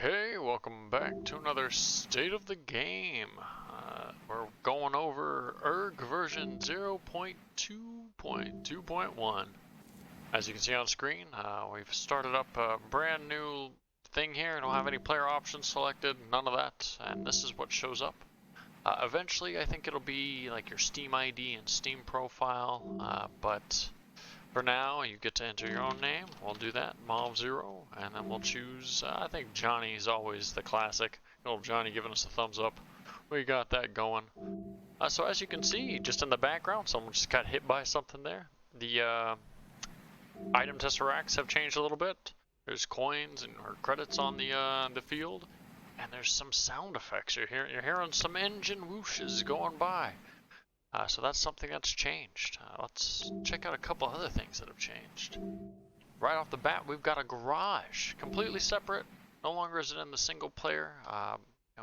Hey, welcome back to another State of the Game. We're going over URG version 0.2.2.1. As you can see on screen, we've started up a brand new thing here. I don't have any player options selected, none of that, and this is what shows up. Eventually, I think it'll be like your Steam ID and Steam profile, but for now, you get to enter your own name. We'll do that, Mob0, and then we'll choose, I think Johnny's always the classic. Old Johnny giving us a thumbs up. We got that going. So as you can see, just in the background, someone just got hit by something there. The item tesseracts have changed a little bit. There's coins and or credits on the field, and there's some sound effects. You're hearing some engine whooshes going by. So that's something that's changed. Let's check out a couple other things that have changed. Right off the bat, we've got a garage, completely separate. No longer is it in the single player, and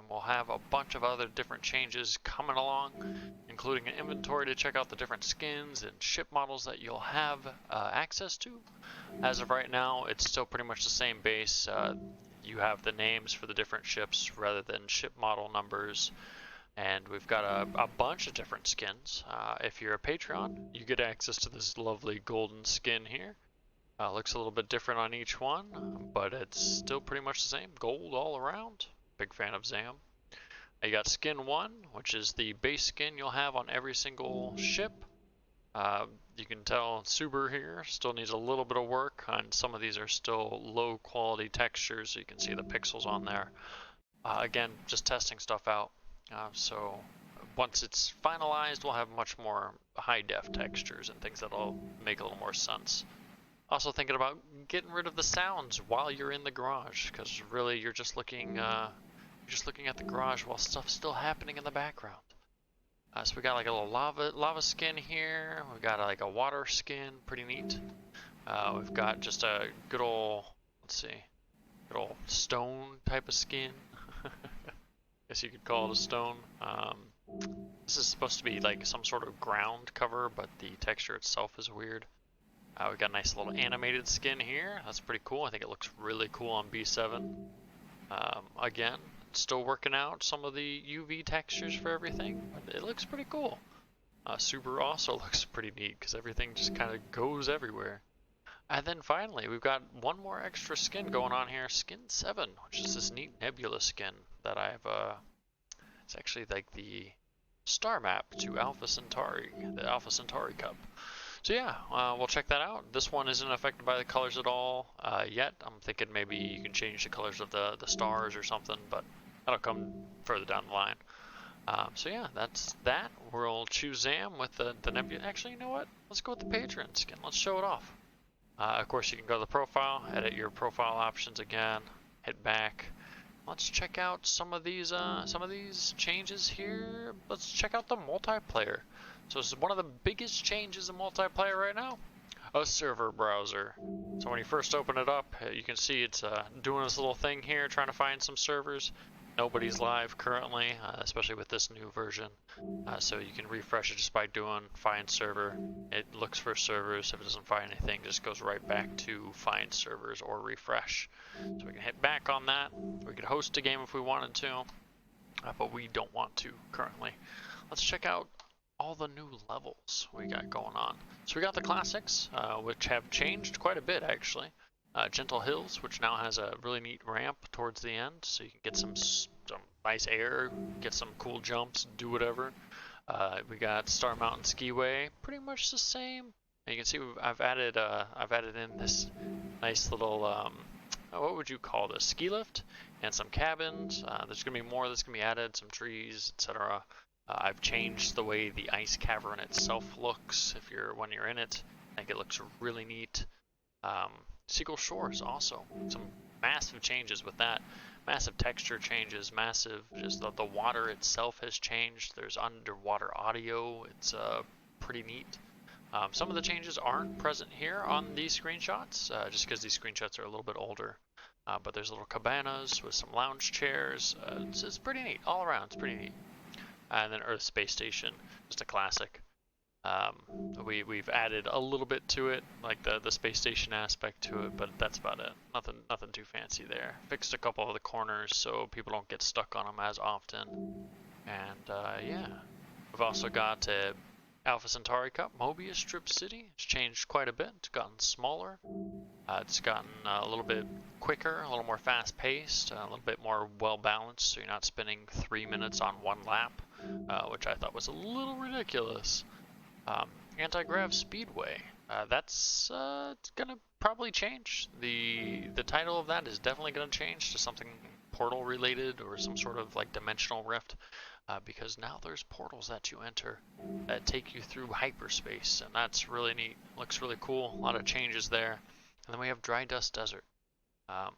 we'll have a bunch of other different changes coming along, including an inventory to check out the different skins and ship models that you'll have access to. As of right now, it's still pretty much the same base. You have the names for the different ships rather than ship model numbers. And we've got a bunch of different skins. If you're a Patreon, you get access to this lovely golden skin here. Looks a little bit different on each one, but it's still pretty much the same. Gold all around. Big fan of Zam. You got skin 1, which is the base skin you'll have on every single ship. You can tell Suber here still needs a little bit of work, and some of these are still low quality textures, so you can see the pixels on there. Again, just testing stuff out. So once it's finalized, we'll have much more high-def textures and things that'll make a little more sense. Also thinking about getting rid of the sounds while you're in the garage, because really you're just looking at the garage while stuff's still happening in the background. So we got like a little lava skin here. We got like a water skin, pretty neat. We've got just a good old, good old stone type of skin. Guess you could call it a stone. This is supposed to be like some sort of ground cover, but the texture itself is weird. We got a nice little animated skin here. That's pretty cool. I think it looks really cool on B7. Again, still working out some of the UV textures for everything, but it looks pretty cool. Subaru also looks pretty neat because everything just kind of goes everywhere. And then finally, we've got one more extra skin going on here, Skin 7, which is this neat nebula skin that I've, it's actually like the star map to Alpha Centauri, the Alpha Centauri Cup. So yeah, we'll check that out. This one isn't affected by the colors at all yet. I'm thinking maybe you can change the colors of the stars or something, but that'll come further down the line. So yeah, that's that. We'll choose Zam with the nebula. Actually, you know what? Let's go with the Patreon skin. Let's show it off. Of course, you can go to the profile, edit your profile options again, hit back. Let's check out some of these changes here. Let's check out the multiplayer. So this is one of the biggest changes in multiplayer right now, a server browser. So when you first open it up, you can see it's doing this little thing here, trying to find some servers. Nobody's live currently, especially with this new version. So you can refresh it just by doing find server. It looks for servers. If it doesn't find anything, it just goes right back to find servers or refresh. So we can hit back on that. We could host a game if we wanted to, but we don't want to currently. Let's check out all the new levels we got going on. So we got the classics, which have changed quite a bit actually. Gentle Hills, which now has a really neat ramp towards the end, so you can get some nice air, get some cool jumps, do whatever. We got Star Mountain Skiway, pretty much the same. And you can see I've added in this nice little what would you call this, ski lift, and some cabins. There's gonna be more that's gonna be added, some trees, etc. I've changed the way the ice cavern itself looks. When you're in it, I think it looks really neat. Seagull Shores also, some massive changes with that. Massive texture changes, massive, just the water itself has changed. There's underwater audio, it's pretty neat. Some of the changes aren't present here on these screenshots, just because these screenshots are a little bit older. But there's little cabanas with some lounge chairs. It's pretty neat, all around, it's pretty neat. And then Earth Space Station, just a classic. We've added a little bit to it, like the space station aspect to it, but that's about it. Nothing too fancy there. Fixed a couple of the corners so people don't get stuck on them as often. And yeah, we've also got Alpha Centauri Cup, Mobius Strip City. It's changed quite a bit. It's gotten smaller. It's gotten a little bit quicker, a little more fast-paced, a little bit more well-balanced, so you're not spending 3 minutes on one lap, which I thought was a little ridiculous. Anti-Grav Speedway. That's gonna probably change. The title of that is definitely gonna change to something portal related or some sort of like dimensional rift, because now there's portals that you enter that take you through hyperspace, and that's really neat. Looks really cool. A lot of changes there. And then we have Dry Dust Desert. A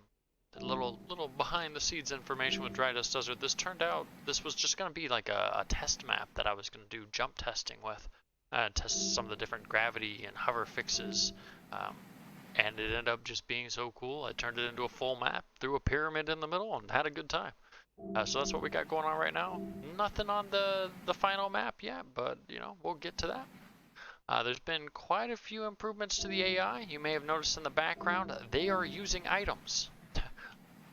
little behind the scenes information with Dry Dust Desert. This turned out this was just gonna be like a test map that I was gonna do jump testing with. Test some of the different gravity and hover fixes, and it ended up just being so cool. I turned it into a full map, threw a pyramid in the middle, and had a good time. So that's what we got going on right now. Nothing on the final map yet, but you know, we'll get to that. There's been quite a few improvements to the AI. You may have noticed in the background, they are using items.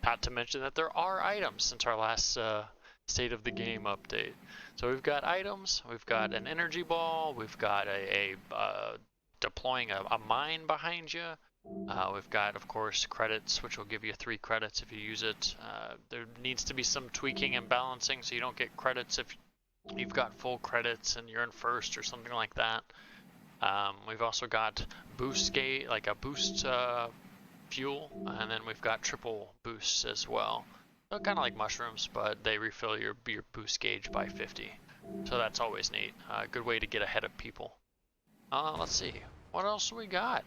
Not to mention that there are items since our last State of the Game update. So we've got items, we've got an energy ball, we've got deploying a mine behind you. We've got, of course, credits, which will give you 3 credits if you use it. There needs to be some tweaking and balancing so you don't get credits if you've got full credits and you're in first or something like that. We've also got boost gauge, like a boost fuel, and then we've got triple boosts as well. They're kind of like mushrooms, but they refill your boost gauge by 50. So that's always neat. Good way to get ahead of people. Let's see. What else do we got?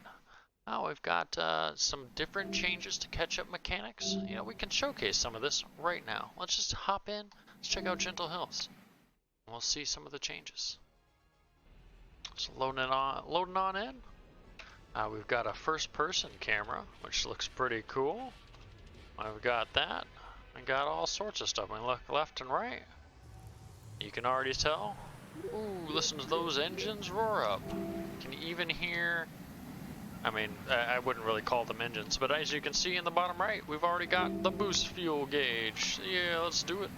We've got some different changes to catch-up mechanics. You know, we can showcase some of this right now. Let's just hop in. Let's check out Gentle Hills. We'll see some of the changes. Just loading on in. We've got a first-person camera, which looks pretty cool. I've got that. We got all sorts of stuff. We look left and right. You can already tell. Ooh, listen to those engines roar up. You can even hear, I mean, I wouldn't really call them engines, but as you can see in the bottom right, we've already got the boost fuel gauge. Yeah, let's do it.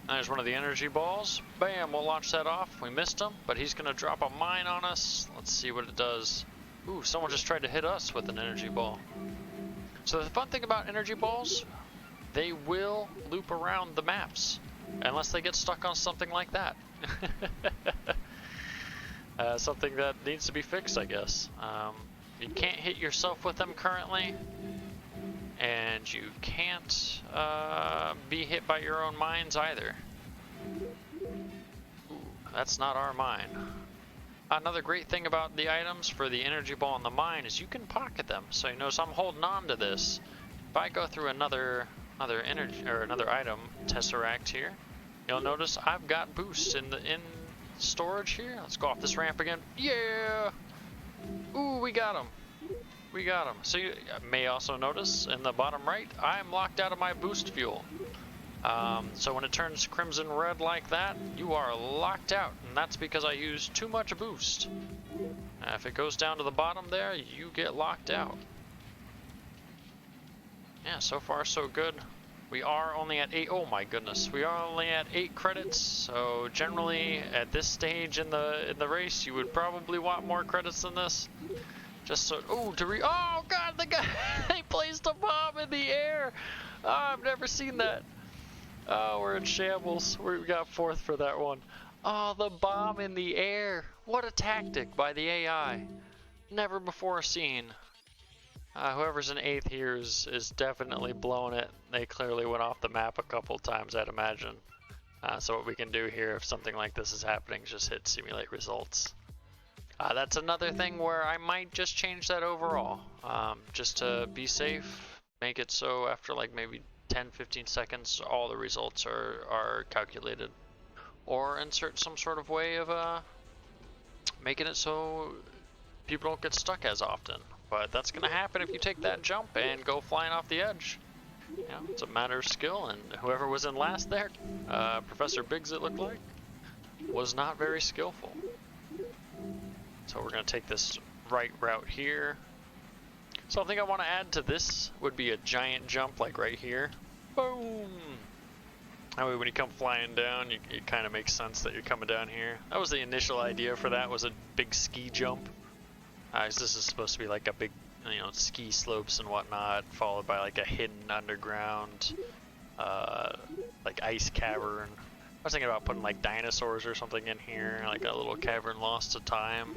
There's one of the energy balls. Bam, we'll launch that off. We missed him, but he's gonna drop a mine on us. Let's see what it does. Ooh, someone just tried to hit us with an energy ball. So the fun thing about energy balls, they will loop around the maps, unless they get stuck on something like that. Something that needs to be fixed, I guess. You can't hit yourself with them currently, and you can't be hit by your own mines either. Ooh, that's not our mine. Another great thing about the items for the energy ball and the mine is you can pocket them. So you notice I'm holding on to this. If I go through another energy or another item tesseract here, you'll notice I've got boosts in storage here. Let's go off this ramp again. Yeah. Ooh, we got him. We got him. So you may also notice in the bottom right, I'm locked out of my boost fuel. So when it turns crimson red like that, you are locked out, and that's because I used too much boost. If it goes down to the bottom there, you get locked out. Yeah, so far so good. We are only at 8. Oh my goodness, we are only at 8 credits. So generally, at this stage in the race, you would probably want more credits than this. Just so. Oh God, the guy he placed a bomb in the air. Oh, I've never seen that. Oh, we're in shambles. We got 4th for that one. Oh, the bomb in the air. What a tactic by the AI. Never before seen. Whoever's in 8th here is definitely blowing it. They clearly went off the map a couple times, I'd imagine. So what we can do here if something like this is happening is just hit simulate results. That's another thing where I might just change that overall. Just to be safe, make it so after like maybe 10-15 seconds all the results are calculated, or insert some sort of way of making it so people don't get stuck as often. But that's gonna happen if you take that jump and go flying off the edge. You know, it's a matter of skill, and whoever was in last there, Professor Biggs it looked like, was not very skillful. So we're going to take this right route here. Something I want to add to this would be a giant jump like right here. Boom! That way when you come flying down, it kind of makes sense that you're coming down here. That was the initial idea for that, was a big ski jump. This is supposed to be like a big, you know, ski slopes and whatnot, followed by like a hidden underground, like ice cavern. I was thinking about putting like dinosaurs or something in here, like a little cavern lost to time.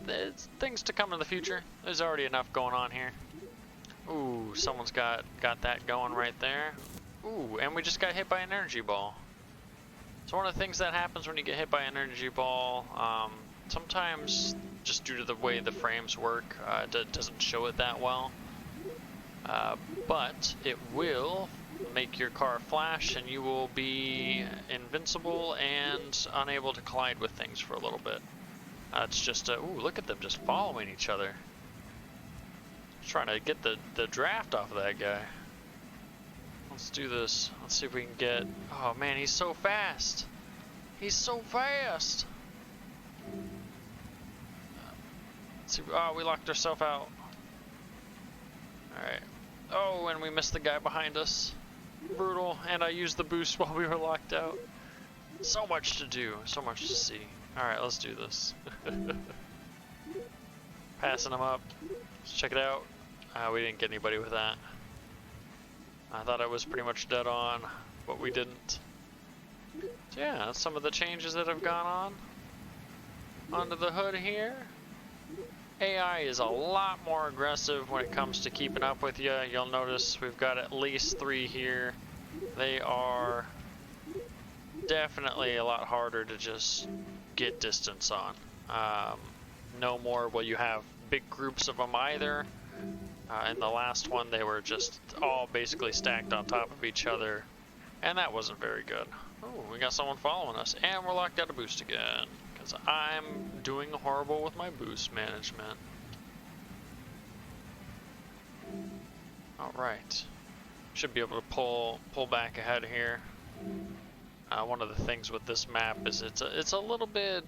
It's things to come in the future. There's already enough going on here. Ooh, someone's got that going right there. Ooh, and we just got hit by an energy ball. So one of the things that happens when you get hit by an energy ball, sometimes just due to the way the frames work, it doesn't show it that well. But it will make your car flash and you will be invincible and unable to collide with things for a little bit. It's just, ooh, look at them just following each other. Trying to get the draft off of that guy. Let's do this. Let's see if we can get, oh man, he's so fast. He's so fast. Let's see, oh, we locked ourselves out. Alright. Oh, and we missed the guy behind us. Brutal, and I used the boost while we were locked out. So much to do, so much to see. Alright, let's do this. Passing him up. Let's check it out. We didn't get anybody with that. I thought I was pretty much dead on, but we didn't. So yeah, that's some of the changes that have gone on. Under the hood here. AI is a lot more aggressive when it comes to keeping up with you. You'll notice we've got at least 3 here. They are definitely a lot harder to just get distance on. No more will you have big groups of them either. In the last one, they were just all basically stacked on top of each other, and that wasn't very good. Oh, we got someone following us, and we're locked out of boost again, because I'm doing horrible with my boost management. Alright. Should be able to pull back ahead here. One of the things with this map is it's a little bit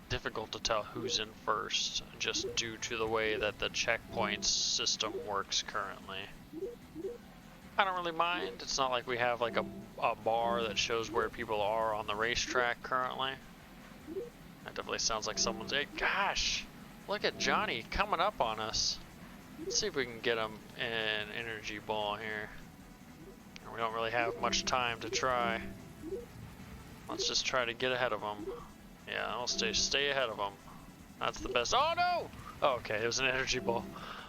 difficult to tell who's in first, just due to the way that the checkpoints system works currently. I don't really mind. It's not like we have like a bar that shows where people are on the racetrack currently. That definitely sounds like someone's, hey, gosh, look at Johnny coming up on us. Let's see if we can get him an energy ball here. We don't really have much time to try. Let's just try to get ahead of him. Yeah, I'll stay ahead of him. That's the best. Oh no! Oh, okay, it was an energy ball.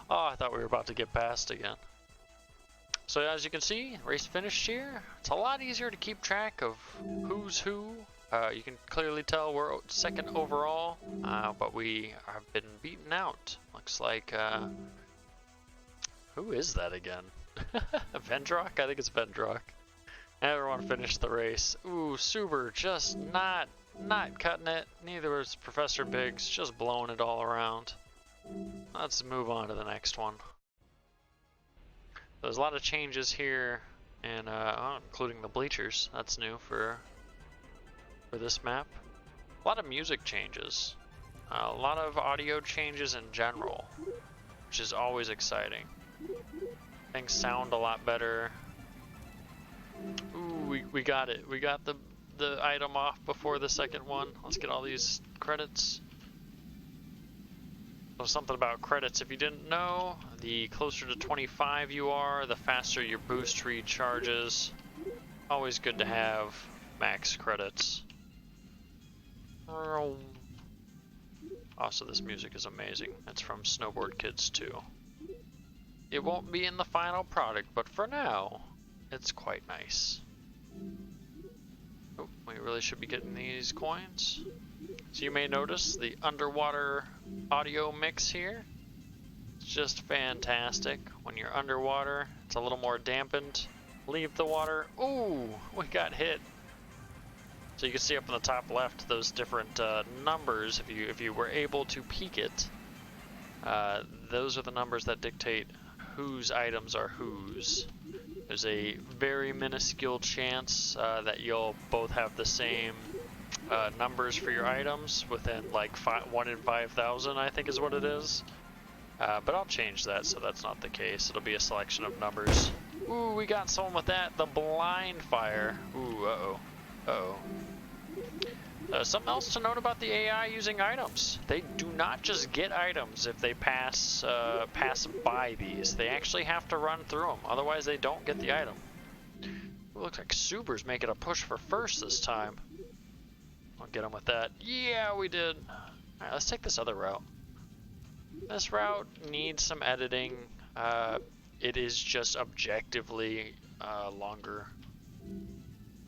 Oh, I thought we were about to get past again. So as you can see, race finished here. It's a lot easier to keep track of who's who. You can clearly tell we're second overall, but we have been beaten out. Looks like, who is that again? Vendrock? I think it's Vendrock. Everyone finished the race. Ooh, Suber just not cutting it. Neither was Professor Biggs, just blowing it all around. Let's move on to the next one. There's a lot of changes here, and including the bleachers. That's new for this map. A lot of music changes. A lot of audio changes in general, which is always exciting. Things sound a lot better. Ooh, we got it. We got the item off before the second one. Let's get all these credits. So something about credits, if you didn't know, the closer to 25 you are, the faster your boost recharges. Always good to have max credits. Also, this music is amazing. It's from Snowboard Kids 2. It won't be in the final product, but for now, it's quite nice. Oh, we really should be getting these coins. So you may notice the underwater audio mix here. It's just fantastic. When you're underwater, it's a little more dampened. Leave the water. Ooh, we got hit. So you can see up in the top left those different numbers. If you were able to peek it, those are the numbers that dictate whose items are whose. There's a very minuscule chance that you'll both have the same numbers for your items within like 1 in 5,000, I think is what it is. But I'll change that so that's not the case. It'll be a selection of numbers. Ooh, we got someone with that. The blind fire. Ooh, uh-oh. Uh-oh. Something else to note about the AI using items. They do not just get items if they pass by these. They actually have to run through them. Otherwise, they don't get the item. It looks like Suber's making a push for first this time. I'll get him with that. Yeah, we did. Alright, let's take this other route. This route needs some editing. It is just objectively longer.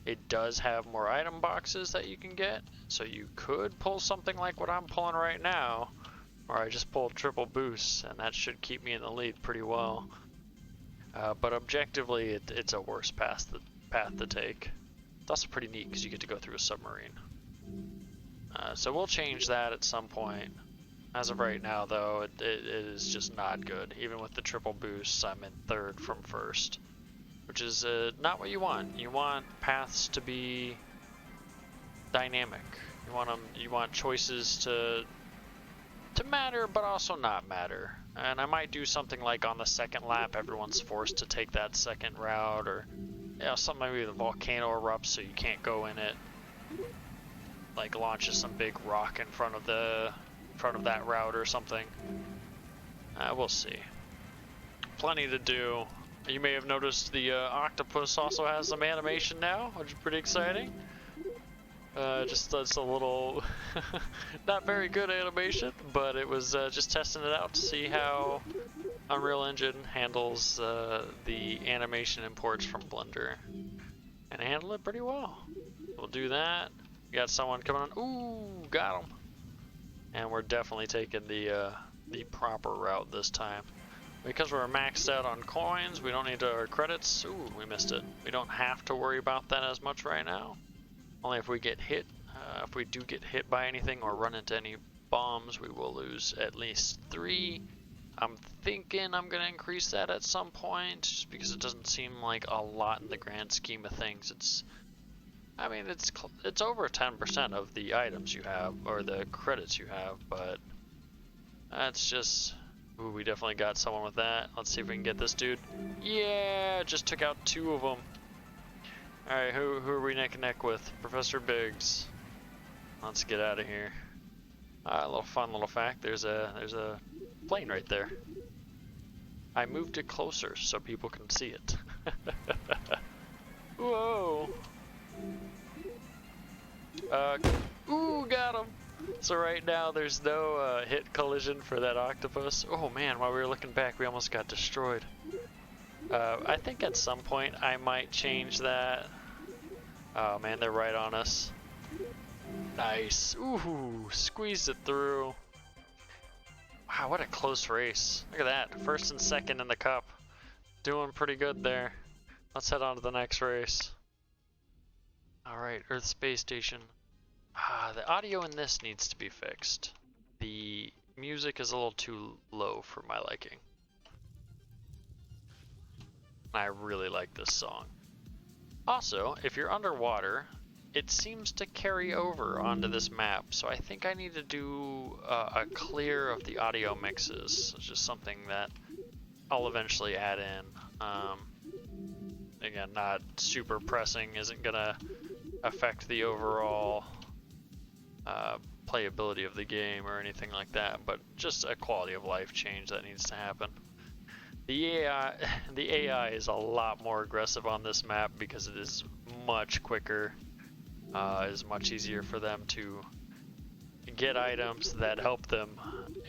It does have more item boxes that you can get, so you could pull something like what I'm pulling right now, or I just pulled triple boosts, and that should keep me in the lead pretty well. But objectively, it's a worse path to take. It's also pretty neat because you get to go through a submarine. So we'll change that at some point. As of right now, though, it is just not good. Even with the triple boosts, I'm in third from first. Which is not what you want. You want paths to be dynamic. You want choices to matter, but also not matter. And I might do something like on the second lap, everyone's forced to take that second route, or something maybe the volcano erupts so you can't go in it. Like launches some big rock in front of that route or something. We'll see. Plenty to do. You may have noticed the octopus also has some animation now, which is pretty exciting. Just a little, not very good animation, but it was just testing it out to see how Unreal Engine handles the animation imports from Blender. And it handled it pretty well. We'll do that. We got someone coming on. Ooh, got him. And we're definitely taking the proper route this time. Because we're maxed out on coins, we don't need our credits. Ooh, we missed it. We don't have to worry about that as much right now. Only if we get hit. If we do get hit by anything or run into any bombs, we will lose at least 3. I'm thinking I'm going to increase that at some point, just because it doesn't seem like a lot in the grand scheme of things. It's over 10% of the items you have, or the credits you have, but that's just... Ooh, we definitely got someone with that. Let's see if we can get this dude. Yeah, just took out 2 of them. Alright, who are we neck and neck with? Professor Biggs. Let's get out of here. A little fun little fact, there's a plane right there. I moved it closer so people can see it. Whoa! Ooh, got him! So right now there's no hit collision for that octopus. Oh man, while we were looking back we almost got destroyed. I think at some point I might change that. Oh man, they're right on us. Nice. Ooh, squeezed it through. Wow, what a close race. Look at that, first and second in the cup. Doing pretty good there. Let's head on to the next race. Alright, Earth Space Station. The audio in this needs to be fixed. The music is a little too low for my liking. I really like this song. Also, if you're underwater, it seems to carry over onto this map, so I think I need to do a clear of the audio mixes, which is something that I'll eventually add in. Again, not super pressing, isn't gonna affect the overall playability of the game or anything like that, but just a quality of life change that needs to happen. The AI is a lot more aggressive on this map because it is much quicker. It is much easier for them to get items that help them,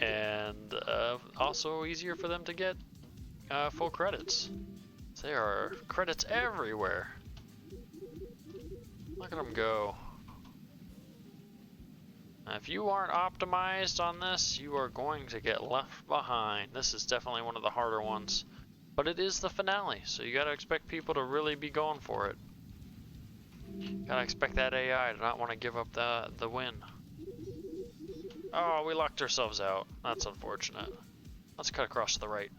and also easier for them to get full credits. There are credits everywhere. Look at them go. Now, if you aren't optimized on this, you are going to get left behind. This is definitely one of the harder ones. But it is the finale, so you gotta expect people to really be going for it. Gotta expect that AI to not want to give up the win. Oh, we locked ourselves out. That's unfortunate. Let's cut across to the right.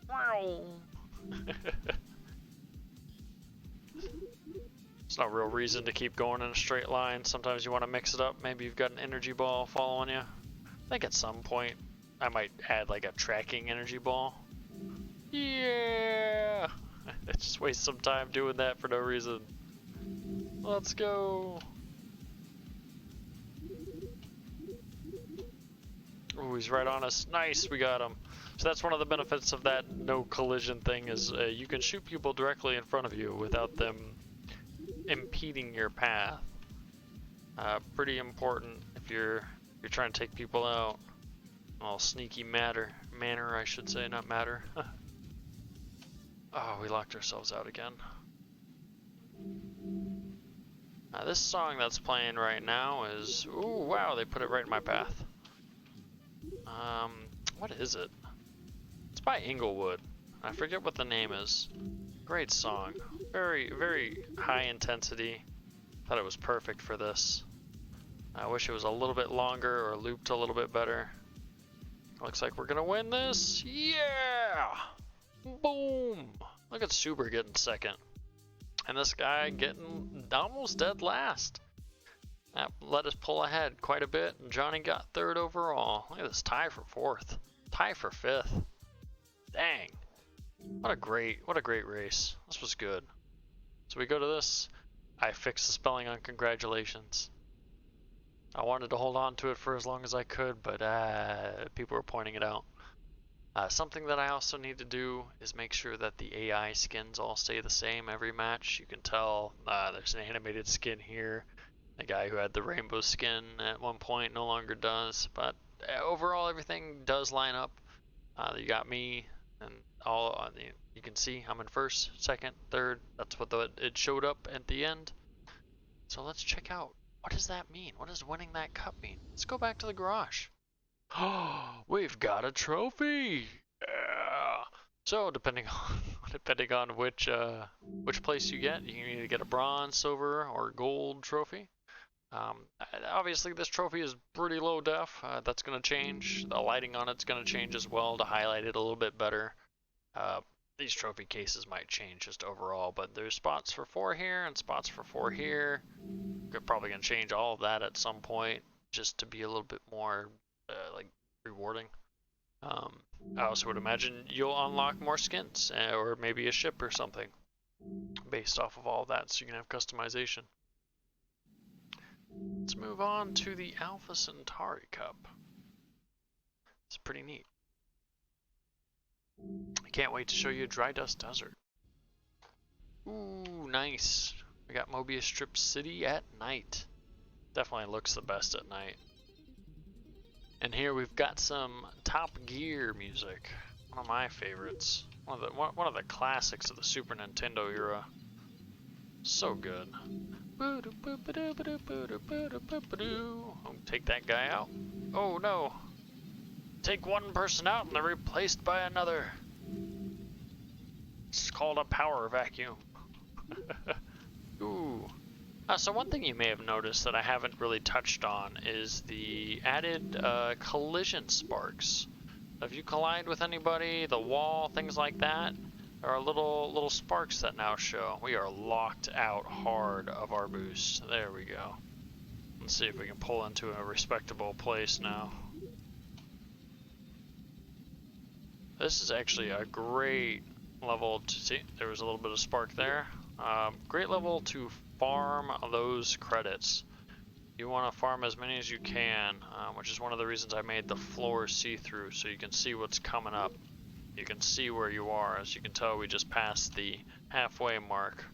There's no real reason to keep going in a straight line. Sometimes you want to mix it up. Maybe you've got an energy ball following you. I think at some point I might add like a tracking energy ball. Yeah! Just waste some time doing that for no reason. Let's go! Ooh, he's right on us. Nice, we got him. So that's one of the benefits of that no collision thing is you can shoot people directly in front of you without them impeding your path. Pretty important if you're trying to take people out. All sneaky manner, I should say, not matter. Oh, we locked ourselves out again. This song that's playing right now is, ooh, wow, they put it right in my path. What is it? It's by Inglewood. I forget what the name is. Great song. Very, very high intensity. Thought it was perfect for this. I wish it was a little bit longer or looped a little bit better. Looks like we're gonna win this. Yeah! Boom! Look at Super getting second. And this guy getting almost dead last. That let us pull ahead quite a bit, and Johnny got third overall. Look at this tie for fourth. Tie for fifth. Dang. What a great race. This was good. So we go to this. I fixed the spelling on congratulations. I wanted to hold on to it for as long as I could, but people were pointing it out. Something that I also need to do is make sure that the AI skins all stay the same every match. You can tell there's an animated skin here. The guy who had the rainbow skin at one point no longer does, but overall everything does line up. You got me, and all you can see I'm in first, second, third. That's what it showed up at the end. So let's check out. What does that mean? What does winning that cup mean? Let's go back to the garage. Oh, we've got a trophy! Yeah. So depending on which place you get, you can either get a bronze, silver, or gold trophy. Obviously this trophy is pretty low def. That's going to change. The lighting on it's going to change as well to highlight it a little bit better. These trophy cases might change just overall, but there's spots for 4 here and spots for 4 here. We're probably going to change all of that at some point just to be a little bit more like rewarding. I also would imagine you'll unlock more skins or maybe a ship or something based off of all of that, so you can have customization. Let's move on to the Alpha Centauri Cup. It's pretty neat. I can't wait to show you Dry Dust Desert. Ooh, nice. We got Mobius Strip City at night. Definitely looks the best at night. And here we've got some Top Gear music. One of my favorites. One of the classics of the Super Nintendo era. So good. Oh, take that guy out. Oh no. Take one person out and they're replaced by another. It's called a power vacuum. Ooh. So one thing you may have noticed that I haven't really touched on is the added collision sparks. If you collide with anybody, the wall, things like that, there are little sparks that now show. We are locked out hard of our boost. There we go. Let's see if we can pull into a respectable place now. This is actually a great level to see. There was a little bit of spark there. Great level to farm those credits. You want to farm as many as you can, which is one of the reasons I made the floor see-through, so you can see what's coming up. You can see where you are. As you can tell, we just passed the halfway mark.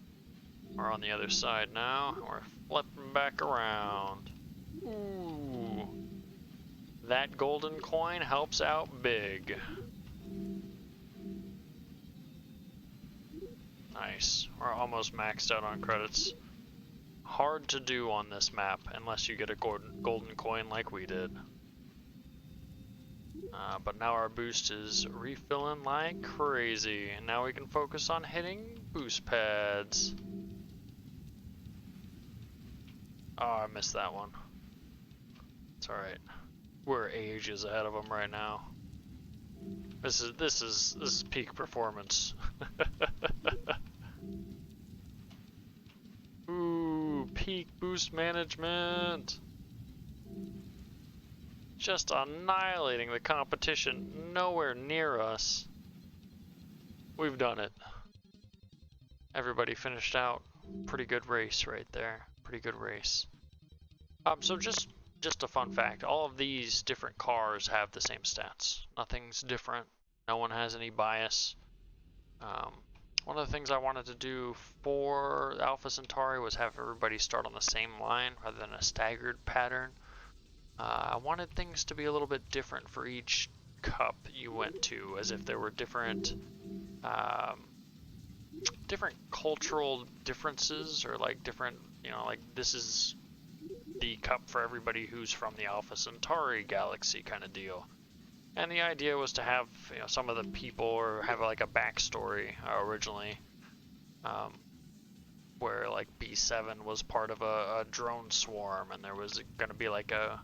We're on the other side now. We're flipping back around. Ooh. That golden coin helps out big. Nice. We're almost maxed out on credits. Hard to do on this map unless you get a golden coin like we did. But now our boost is refilling like crazy, and now we can focus on hitting boost pads. Oh, I missed that one. It's alright. We're ages ahead of them right now. This is peak performance. Ooh. peak boost management. Just annihilating the competition nowhere near us. We've done it. Everybody finished out. Pretty good race right there. Pretty good race. So just a fun fact. All of these different cars have the same stats. Nothing's different. No one has any bias. One of the things I wanted to do for Alpha Centauri was have everybody start on the same line rather than a staggered pattern. I wanted things to be a little bit different for each cup you went to, as if there were different different cultural differences, or like different, you know, like this is the cup for everybody who's from the Alpha Centauri galaxy kind of deal. And the idea was to have, you know, some of the people, or have like a backstory originally, where like B7 was part of a drone swarm, and there was going to be like a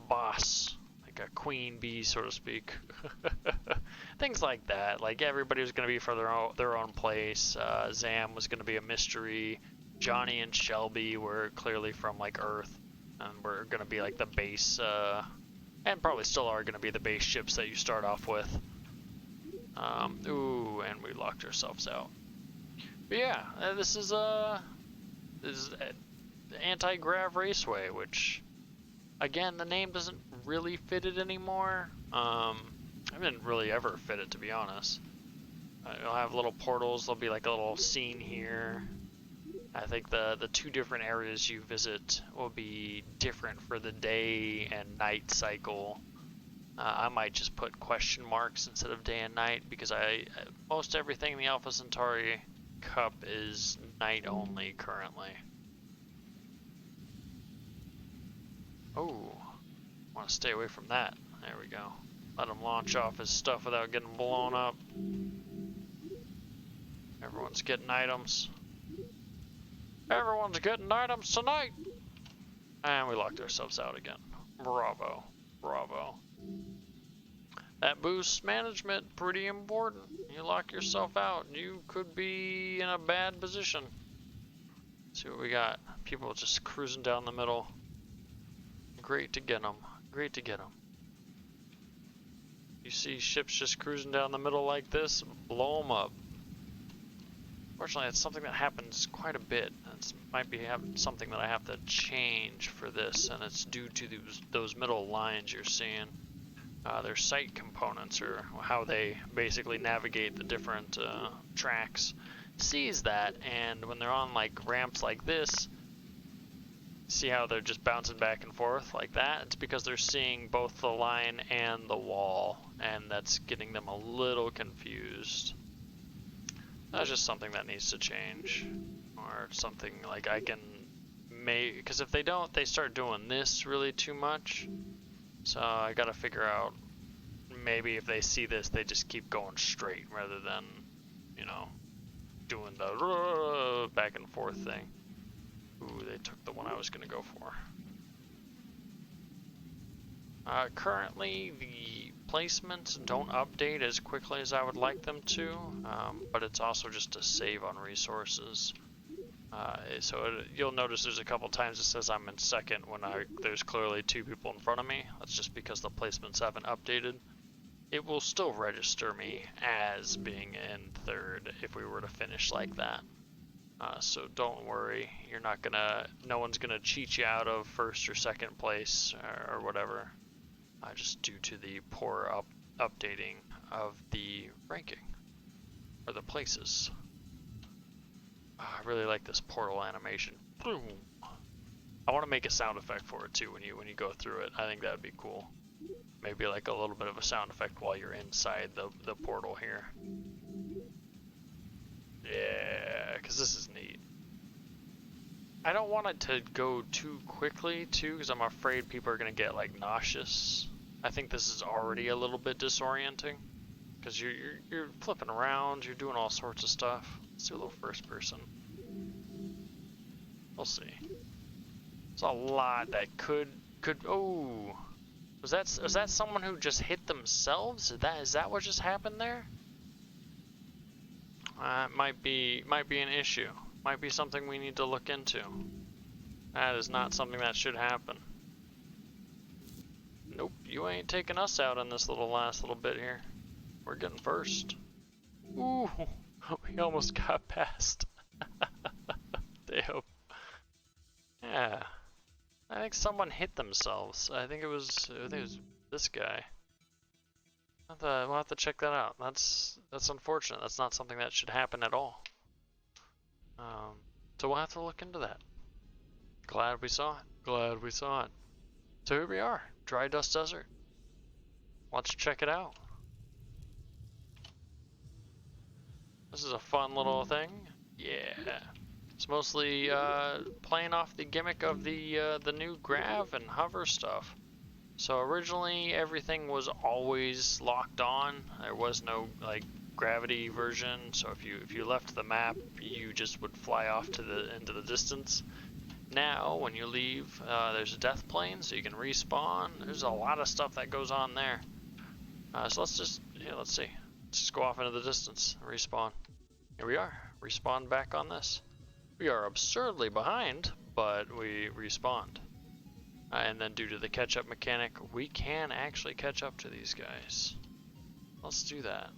boss, like a queen bee, so to speak. Things like that. Like everybody was going to be for their own place. Zam was going to be a mystery. Johnny and Shelby were clearly from like Earth, and were going to be like the base, and probably still are going to be the base ships that you start off with. Ooh, and we locked ourselves out. But yeah, this is Anti-Grav Raceway, which, again, the name doesn't really fit it anymore. I didn't really ever fit it, to be honest. You'll have little portals. There'll be like a little scene here. I think the two different areas you visit will be different for the day and night cycle. I might just put question marks instead of day and night, because most everything in the Alpha Centauri Cup is night only currently. Oh, want to stay away from that. There we go. Let him launch off his stuff without getting blown up. Everyone's getting items. Everyone's getting items tonight! And we locked ourselves out again. Bravo. Bravo. That boost management, pretty important. You lock yourself out, you could be in a bad position. Let's see what we got. People just cruising down the middle. Great to get them. Great to get them. You see ships just cruising down the middle like this, blow them up. Fortunately, it's something that happens quite a bit. It might be something that I have to change for this, and it's due to those middle lines you're seeing. Their sight components, or how they basically navigate the different tracks, sees that, and when they're on like ramps like this, see how they're just bouncing back and forth like that? It's because they're seeing both the line and the wall, and that's getting them a little confused. That's just something that needs to change, or something like I can make, because if they don't, they start doing this really too much. So I gotta figure out, maybe if they see this, they just keep going straight rather than, you know, doing the back and forth thing. Ooh, they took the one I was gonna go for. Currently, the placements don't update as quickly as I would like them to, but it's also just to save on resources. You'll notice there's a couple times it says I'm in second when there's clearly two people in front of me. That's just because the placements haven't updated. It will still register me as being in third if we were to finish like that. So don't worry, no one's gonna cheat you out of first or second place or whatever. Just due to the poor updating of the ranking, or the places. I really like this portal animation. I want to make a sound effect for it too when you go through it. I think that would be cool. Maybe like a little bit of a sound effect while you're inside the portal here. Yeah, because this is neat. I don't want it to go too quickly too, because I'm afraid people are going to get like nauseous. I think this is already a little bit disorienting, because you're flipping around, you're doing all sorts of stuff. Let's do a little first person. We'll see. There's a lot that could. Oh, was that someone who just hit themselves? Is that what just happened there? Might be an issue. Might be something we need to look into. That is not something that should happen. Nope, you ain't taking us out in this last little bit here. We're getting first. Ooh, we almost got past. Damn. Yeah. I think someone hit themselves. I think it was this guy. We'll have to check that out. That's unfortunate. That's not something that should happen at all. So we'll have to look into that. Glad we saw it. Glad we saw it. So here we are, Dry Dust Desert. Let's check it out. This is a fun little thing. Yeah. It's mostly playing off the gimmick of the new grav and hover stuff. So originally everything was always locked on. There was no like gravity version. So if you left the map, you just would fly off to into the distance. Now when you leave, there's a death plane, so you can respawn. There's a lot of stuff that goes on there. So let's see. Let's just go off into the distance, respawn. Here we are, respawn back on this. We are absurdly behind, but we respawned. And then due to the catch-up mechanic, we can actually catch up to these guys. Let's do that.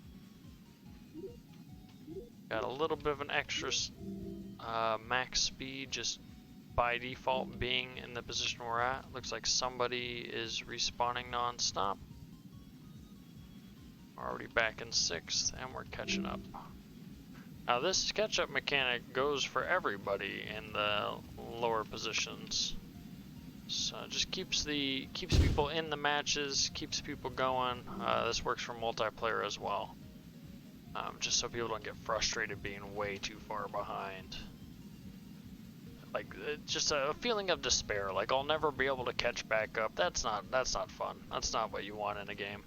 Got a little bit of an extra max speed, just by default being in the position we're at. Looks like somebody is respawning non-stop. We're already back in 6th, and we're catching up. Now this catch-up mechanic goes for everybody in the lower positions. So it just keeps people in the matches, keeps people going. This works for multiplayer as well. Just so people don't get frustrated being way too far behind. Like just a feeling of despair, like I'll never be able to catch back up. That's not fun. That's not what you want in a game.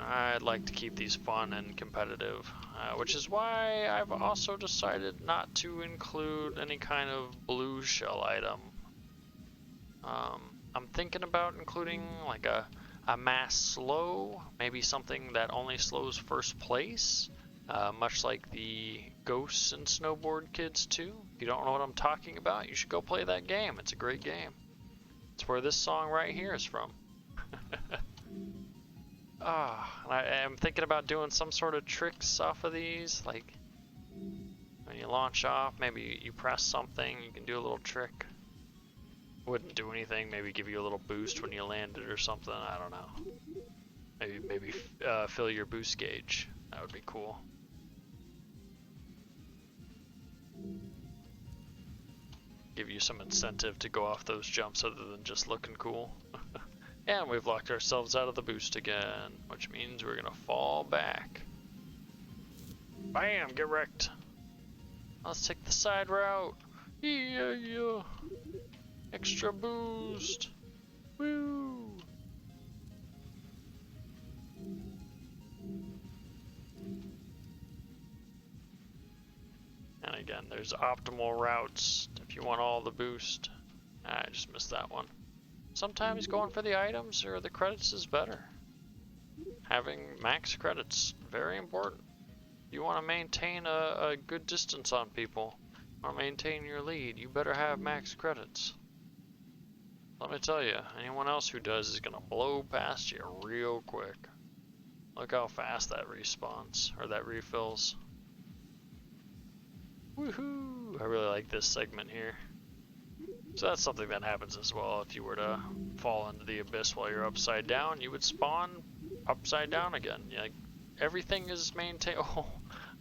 I'd like to keep these fun and competitive, which is why I've also decided not to include any kind of blue shell item. I'm thinking about including like a mass slow, maybe something that only slows first place, much like the Ghosts and Snowboard Kids 2. If you don't know what I'm talking about, you should go play that game. It's a great game. It's where this song right here is from. I am thinking about doing some sort of tricks off of these, like when you launch off, maybe you press something, you can do a little trick. Wouldn't do anything, maybe give you a little boost when you landed or something, I don't know. Maybe fill your boost gauge, that would be cool. Give you some incentive to go off those jumps other than just looking cool. And we've locked ourselves out of the boost again, which means we're gonna fall back. Bam! Get wrecked. Let's take the side route. Yeah. Extra boost. Woo! And again, there's optimal routes if you want all the boost. I just missed that one. Sometimes going for the items or the credits is better. Having max credits, very important. You want to maintain a good distance on people, or maintain your lead, you better have max credits. Let me tell you, anyone else who does is gonna blow past you real quick. Look how fast that respawns, or that refills. Woohoo! I really like this segment here. So that's something that happens as well. If you were to fall into the abyss while you're upside down, you would spawn upside down again. Like everything is maintained. Oh,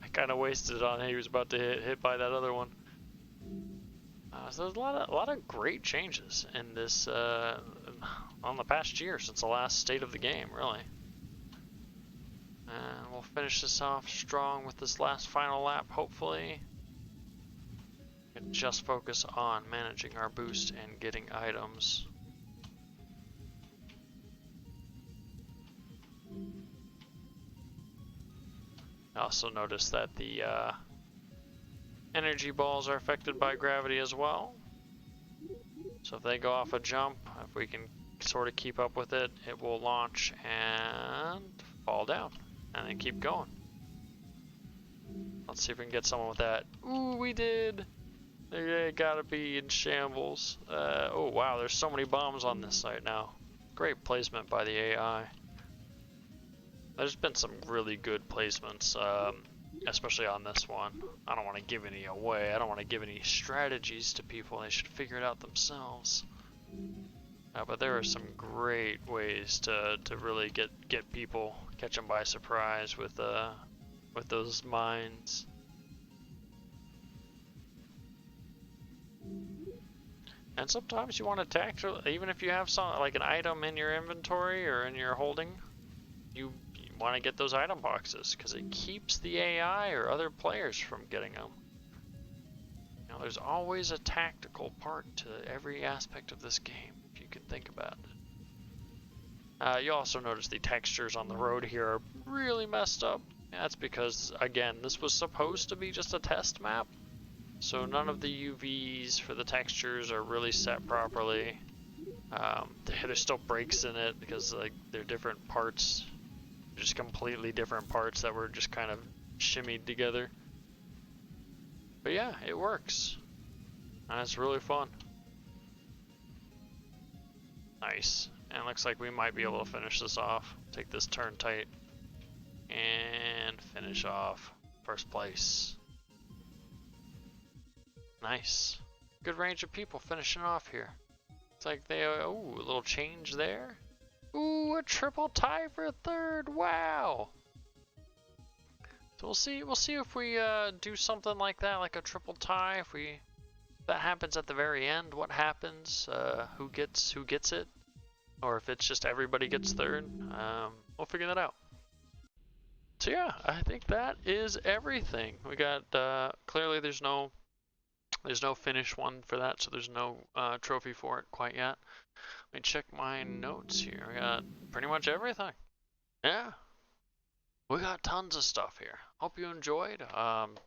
I kind of wasted it on. He was about to get hit by that other one. So there's a lot of great changes in this on the past year since the last state of the game, really. And we'll finish this off strong with this last final lap, hopefully. And just focus on managing our boost and getting items. I also noticed that the energy balls are affected by gravity as well. So if they go off a jump, if we can sort of keep up with it, it will launch and fall down and then keep going. Let's see if we can get someone with that. Ooh, we did! They gotta be in shambles. Oh wow, there's so many bombs on this site now. Great placement by the AI. There's been some really good placements, especially on this one. I don't want to give any away. I don't want to give any strategies to people. They should figure it out themselves. But there are some great ways to really get people, catch them by surprise with those mines. And sometimes you want to tactical, even if you have some like an item in your inventory or in your holding, you want to get those item boxes because it keeps the AI or other players from getting them. You know, there's always a tactical part to every aspect of this game, if you can think about it. You also notice the textures on the road here are really messed up. That's because, again, this was supposed to be just a test map. So none of the UVs for the textures are really set properly. There's still breaks in it because like they're different parts, just completely different parts that were just kind of shimmied together. But yeah, it works. And it's really fun. Nice. And it looks like we might be able to finish this off. Take this turn tight. And finish off first place. Nice. Good range of people finishing off here. It's like they, oh, a little change there. Ooh, a triple tie for third. Wow. So we'll see if we do something like that, like a triple tie. If that happens at the very end, what happens? Who gets it? Or if it's just everybody gets third. We'll figure that out. So yeah, I think that is everything. We got clearly there's no finish one for that, so there's no trophy for it quite yet. Let me check my notes here. We got pretty much everything. Yeah, we got tons of stuff here. Hope you enjoyed.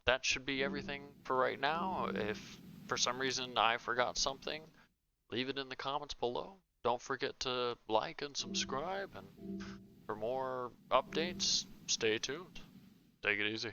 That should be everything for right now. If for some reason I forgot something, leave it in the comments below. Don't forget to like and subscribe, and for more updates, stay tuned. Take it easy.